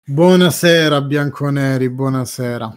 Buonasera bianconeri, buonasera.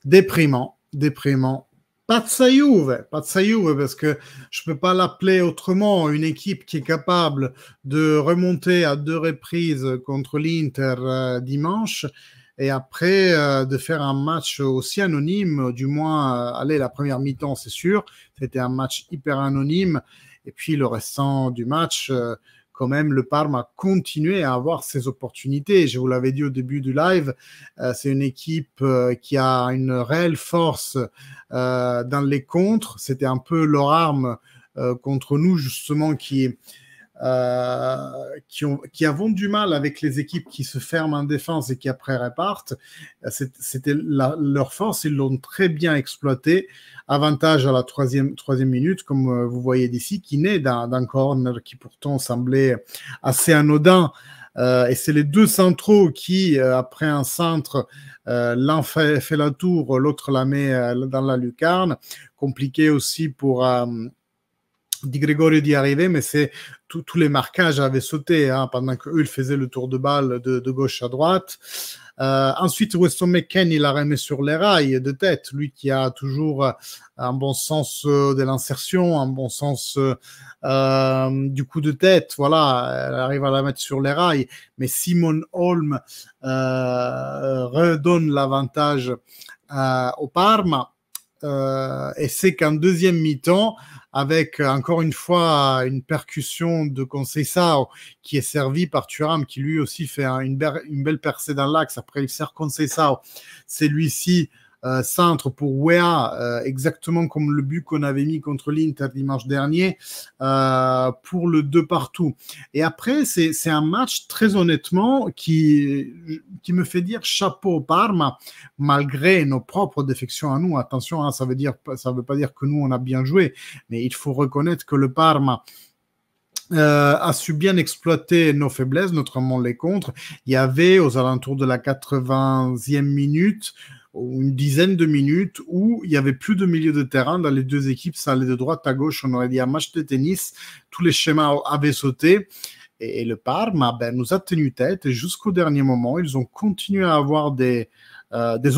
Déprimant, déprimant. Pazza Juve parce que je ne peux pas l'appeler autrement. Une équipe qui est capable de remonter à deux reprises contre l'Inter dimanche et après de faire un match aussi anonyme, du moins, allez, la première mi-temps, c'est sûr, c'était un match hyper anonyme. Et puis le restant du match, quand même, le Parme a continué à avoir ses opportunités. Je vous l'avais dit au début du live, c'est une équipe qui a une réelle force dans les contres. C'était un peu leur arme contre nous, justement, qui avons du mal avec les équipes qui se ferment en défense et qui après repartent. C'était leur force, ils l'ont très bien exploité. Avantage à la troisième minute, comme vous voyez d'ici, qui naît d'un corner qui pourtant semblait assez anodin. Et c'est les deux centraux qui, après un centre, l'un fait la tour, l'autre la met dans la lucarne. Compliqué aussi pour Di Gregorio d'y arriver, mais c'est tous les marquages avaient sauté pendant qu'eux, ils faisaient le tour de balle de gauche à droite. Ensuite, Weston McKennie, il la remis sur les rails de tête, lui qui a toujours un bon sens de l'insertion, un bon sens du coup de tête, voilà, elle arrive à la mettre sur les rails, mais Simon Holm redonne l'avantage au Parma, et c'est qu'en deuxième mi-temps, avec encore une fois une percussion de Conceição qui est servie par Thuram, qui lui aussi fait une belle percée dans l'axe. Après, il sert Conceição. C'est lui-ci centre pour Weah, exactement comme le but qu'on avait mis contre l'Inter dimanche dernier, pour le 2 partout. Et après, c'est un match, très honnêtement, qui me fait dire chapeau au Parma, malgré nos propres défections à nous. Attention, ça veut pas dire que nous, on a bien joué, mais il faut reconnaître que le Parma a su bien exploiter nos faiblesses, notamment les contres. Il y avait aux alentours de la 80e minute une dizaine de minutes où il y avait plus de milieu de terrain dans les deux équipes, ça allait de droite à gauche, on aurait dit un match de tennis, tous les schémas avaient sauté et le Parma nous a tenu tête et jusqu'au dernier moment, ils ont continué à avoir des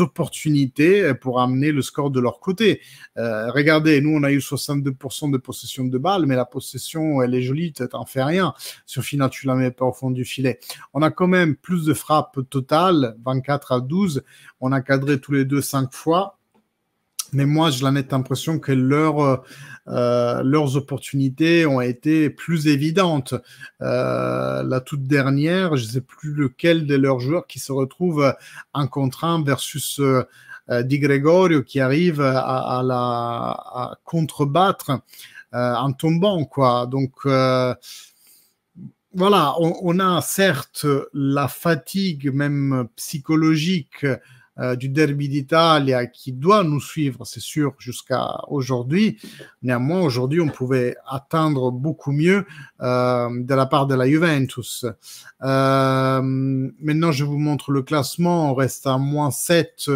opportunités pour amener le score de leur côté. Regardez, nous, on a eu 62% de possession de balles, mais la possession, elle est jolie, t'en fais rien. Sur final, tu la mets pas au fond du filet. On a quand même plus de frappes totales, 24-12. On a cadré tous les deux 5 fois. Mais moi, j'ai la nette impression que leurs opportunités ont été plus évidentes. La toute dernière, je ne sais plus lequel de leurs joueurs qui se retrouve en contre 1 versus Di Gregorio qui arrive à contrebattre en tombant, quoi. Donc, voilà, on a certes la fatigue même psychologique du derby d'Italia qui doit nous suivre, c'est sûr, jusqu'à aujourd'hui. Néanmoins, aujourd'hui, on pouvait attendre beaucoup mieux de la part de la Juventus. Maintenant, je vous montre le classement. On reste à -7.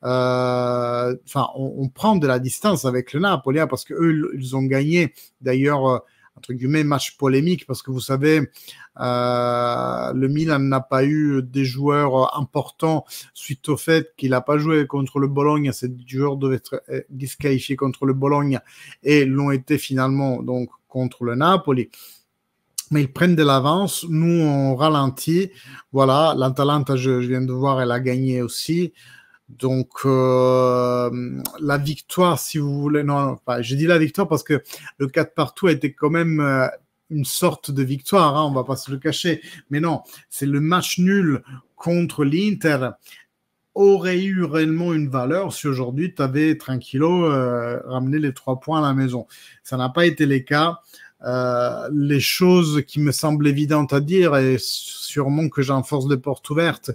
Enfin, on prend de la distance avec le Napoli parce qu'eux, ils ont gagné. D'ailleurs, entre guillemets, match polémique parce que vous savez, le Milan n'a pas eu des joueurs importants suite au fait qu'il n'a pas joué contre le Bologne. Ces joueurs devaient être disqualifiés contre le Bologne et l'ont été finalement donc contre le Napoli. Mais ils prennent de l'avance. Nous, on ralentit. Voilà, l'Atalanta, je viens de voir, elle a gagné aussi. Donc, la victoire, si vous voulez, non, enfin, je dis la victoire parce que le 4 partout a été quand même une sorte de victoire, on va pas se le cacher. Mais non, c'est le match nul contre l'Inter aurait eu réellement une valeur si aujourd'hui tu avais tranquillo ramené les 3 points à la maison. Ça n'a pas été le cas. Les choses qui me semblent évidentes à dire, et sûrement que j'enforce les portes ouvertes,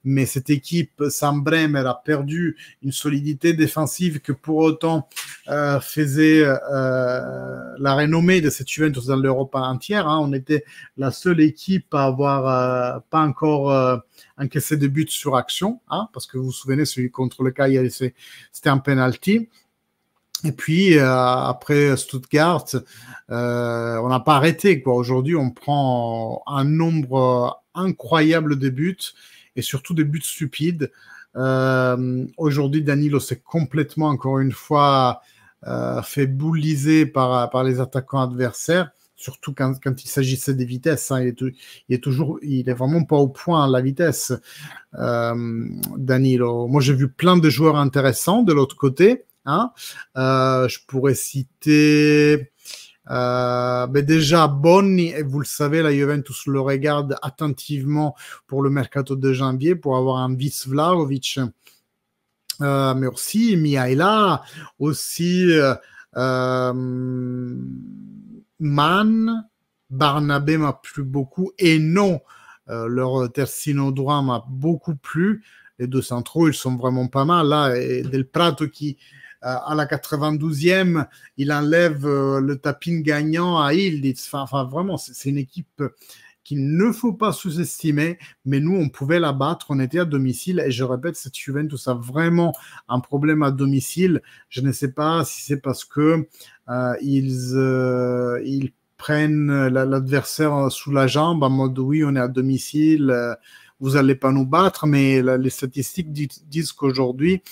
mais cette équipe sans Bremer a perdu une solidité défensive que pour autant faisait la renommée de cette Juventus dans l'Europe entière. On était la seule équipe à avoir pas encore encaissé de but sur action, parce que vous vous souvenez, celui contre le Cagliari, c'était un penalty. Et puis, après Stuttgart, on n'a pas arrêté, quoi. Aujourd'hui, on prend un nombre incroyable de buts et surtout des buts stupides. Aujourd'hui, Danilo s'est complètement, encore une fois, fait bouliser par les attaquants adversaires, surtout quand il s'agissait des vitesses. Hein. Il est vraiment pas au point à la vitesse, Danilo. Moi, j'ai vu plein de joueurs intéressants de l'autre côté. Hein. Je pourrais citer déjà Bonni, et vous le savez, la Juventus le regarde attentivement pour le mercato de janvier pour avoir un vice Vlahovic. Mais aussi Mihaila, aussi Man, Barnabé m'a plu beaucoup, et non, leur terzino droit m'a beaucoup plu. Les deux centraux, ils sont vraiment pas mal là. Et Del Prato qui, à la 92e, il enlève le tapin gagnant à Ildiz. Enfin, vraiment, c'est une équipe qu'il ne faut pas sous-estimer, mais nous, on pouvait la battre, on était à domicile, et je répète, cette Juventus a vraiment un problème à domicile. Je ne sais pas si c'est parce que ils prennent l'adversaire sous la jambe en mode oui, on est à domicile, vous n'allez pas nous battre, mais les statistiques disent qu'aujourd'hui,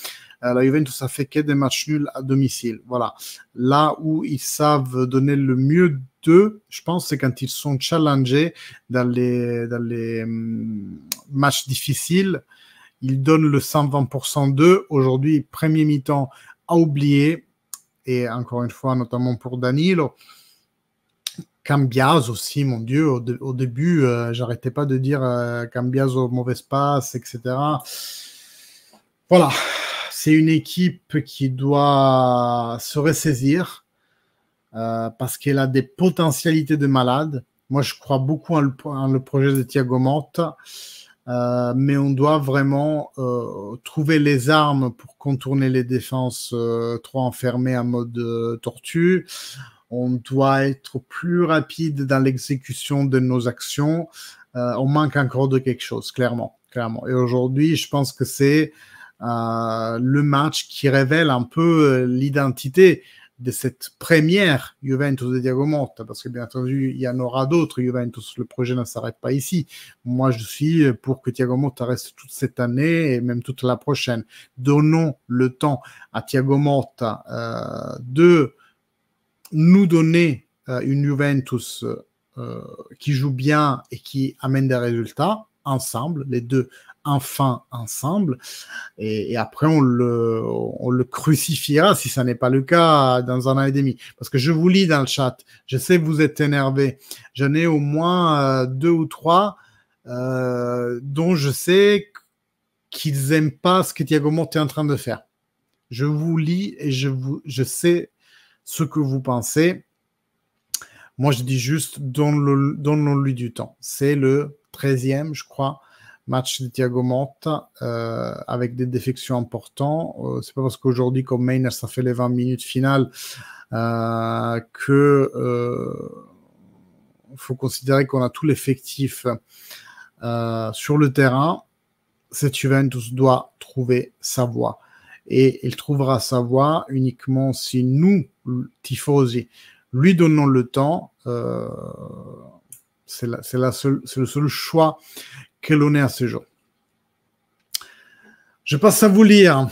la Juventus a fait que des matchs nuls à domicile. Voilà. Là où ils savent donner le mieux d'eux, je pense, c'est quand ils sont challengés dans les matchs difficiles. Ils donnent le 120% d'eux. Aujourd'hui, premier mi-temps à oublier. Et encore une fois, notamment pour Danilo. Cambiaso aussi, mon Dieu, au début, j'arrêtais pas de dire Cambiaso, mauvaise passe, etc. Voilà, c'est une équipe qui doit se ressaisir parce qu'elle a des potentialités de malade. Moi, je crois beaucoup en le projet de Thiago Motta, mais on doit vraiment trouver les armes pour contourner les défenses trop enfermées en mode tortue. On doit être plus rapide dans l'exécution de nos actions. On manque encore de quelque chose, clairement. Et aujourd'hui, je pense que c'est le match qui révèle un peu l'identité de cette première Juventus de Thiago Motta, parce que bien entendu, il y en aura d'autres Juventus, le projet ne s'arrête pas ici. Moi, je suis pour que Thiago Motta reste toute cette année et même toute la prochaine. Donnons le temps à Thiago Motta de nous donner une Juventus qui joue bien et qui amène des résultats ensemble, les deux enfin ensemble, et après on le crucifiera si ça n'est pas le cas dans un an et demi. Parce que je vous lis dans le chat, je sais que vous êtes énervés, j'en ai au moins 2 ou 3 dont je sais qu'ils n'aiment pas ce que Thiago Motta est en train de faire. Je vous lis et je sais ce que vous pensez. Moi, je dis juste, donnons-lui du temps. C'est le 13e, je crois, match de Thiago Motta avec des défections importantes. C'est pas parce qu'aujourd'hui, comme Maynard, ça fait les 20 minutes finales que faut considérer qu'on a tout l'effectif sur le terrain. Cette Juventus doit trouver sa voie. Et il trouvera sa voie uniquement si nous, tifosi, lui donnons le temps. C'est le seul choix que l'on ait à ce jour. Je passe à vous lire.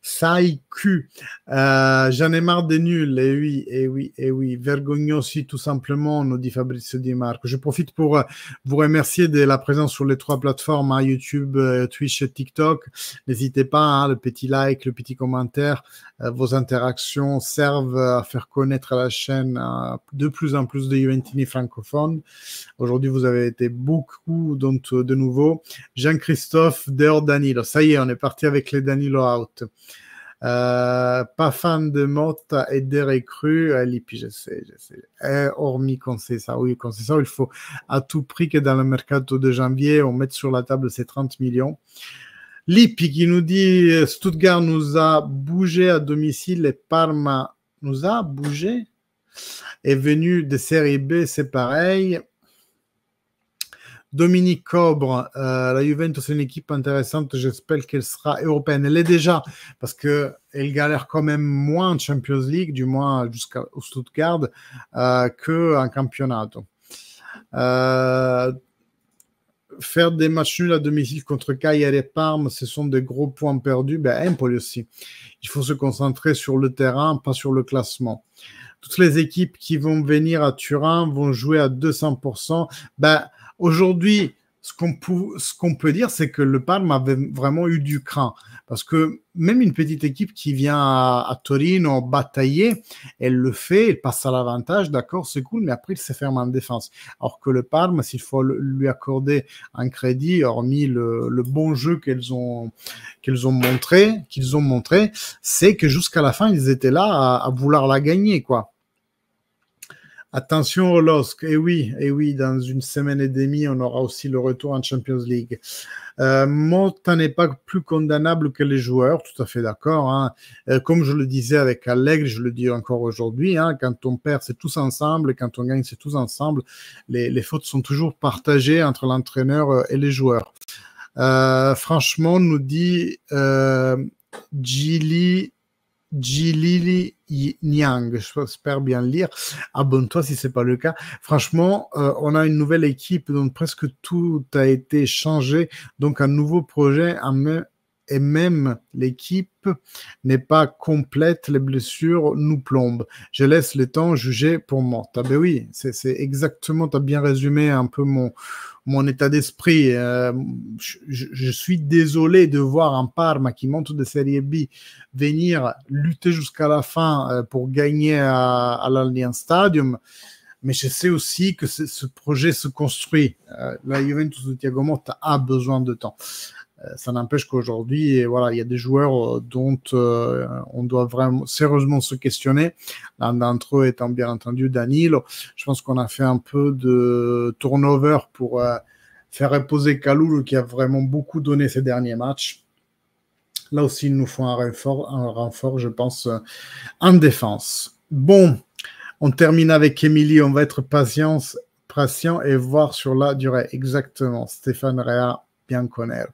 Saïku, j'en ai marre des nuls, et oui, vergognosi tout simplement, nous dit Fabrizio Di Marco. Je profite pour vous remercier de la présence sur les 3 plateformes, hein, YouTube, Twitch et TikTok. N'hésitez pas, hein, le petit like, le petit commentaire, vos interactions servent à faire connaître la chaîne de plus en plus de Juventini francophones. Aujourd'hui, vous avez été beaucoup, donc de nouveau. Jean-Christophe, dehors Danilo. Ça y est, on est parti avec les Danilo out. Pas fan de Motta et des recrues. Lippi, je sais. Hormis Conceição, oui, Conceição, il faut à tout prix que dans le mercato de janvier, on mette sur la table ces 30 millions. Lippi qui nous dit Stuttgart nous a bougé à domicile et Parma nous a bougé. Est venu de série B, c'est pareil. Dominique Cobre, la Juventus c'est une équipe intéressante, j'espère qu'elle sera européenne. Elle est déjà, parce qu'elle galère quand même moins en Champions League, du moins jusqu'au Stuttgart, qu'en campionato. faire des matchs nuls à domicile contre Cagliari et Parme, ce sont des gros points perdus. Ben, Empoli aussi. Il faut se concentrer sur le terrain, pas sur le classement. Toutes les équipes qui vont venir à Turin vont jouer à 200%. Ben, aujourd'hui, ce qu'on peut dire, c'est que le Parme avait vraiment eu du cran. Parce que même une petite équipe qui vient à Torino batailler, elle le fait, elle passe à l'avantage, d'accord, c'est cool, mais après, il se ferme en défense. Alors que le Parme, s'il faut lui accorder un crédit, hormis le bon jeu qu'ils ont montré, c'est que jusqu'à la fin, ils étaient là à vouloir la gagner, quoi. Attention au LOSC, et oui, dans une semaine et demie, on aura aussi le retour en Champions League. Motta n'est pas plus condamnable que les joueurs, tout à fait d'accord. Hein. Comme je le disais avec Allegri, je le dis encore aujourd'hui, hein, quand on perd, c'est tous ensemble, et quand on gagne, c'est tous ensemble. Les fautes sont toujours partagées entre l'entraîneur et les joueurs. Franchement, nous dit Gilili Nyang, j'espère bien le lire. Abonne-toi si c'est pas le cas. Franchement, on a une nouvelle équipe dont presque tout a été changé, donc un nouveau projet, et même l'équipe n'est pas complète, les blessures nous plombent. Je laisse le temps juger pour moi. Ben oui, c'est exactement, tu as bien résumé un peu mon état d'esprit. Je suis désolé de voir un Parma qui monte de Série B venir lutter jusqu'à la fin pour gagner à l'Allianz Stadium. Mais je sais aussi que ce projet se construit. La Juventus de Thiago Motta a besoin de temps. Ça n'empêche qu'aujourd'hui, voilà, il y a des joueurs dont on doit vraiment sérieusement se questionner. L'un d'entre eux étant bien entendu Danilo. Je pense qu'on a fait un peu de turnover pour faire reposer Kalulu qui a vraiment beaucoup donné ces derniers matchs. Là aussi, il nous faut un renfort, je pense, en défense. Bon, on termine avec Émilie. On va être patient et voir sur la durée. Exactement. Stéphane Rea. Bien connaître.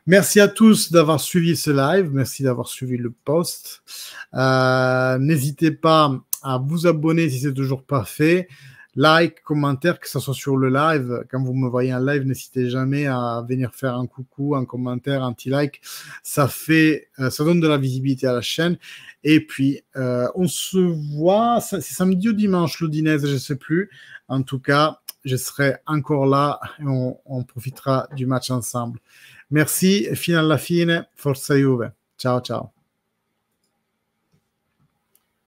Merci à tous d'avoir suivi ce live. Merci d'avoir suivi le post. N'hésitez pas à vous abonner si c'est toujours pas fait. Like, commentaire, que ce soit sur le live. Quand vous me voyez en live, n'hésitez jamais à venir faire un coucou, un commentaire, un petit like. Ça donne de la visibilité à la chaîne. Et puis, on se voit, c'est samedi ou dimanche, l'Udinese, je ne sais plus. En tout cas, je serai encore là et on profitera du match ensemble. Merci, fino alla fine, forza Juve. Ciao, ciao.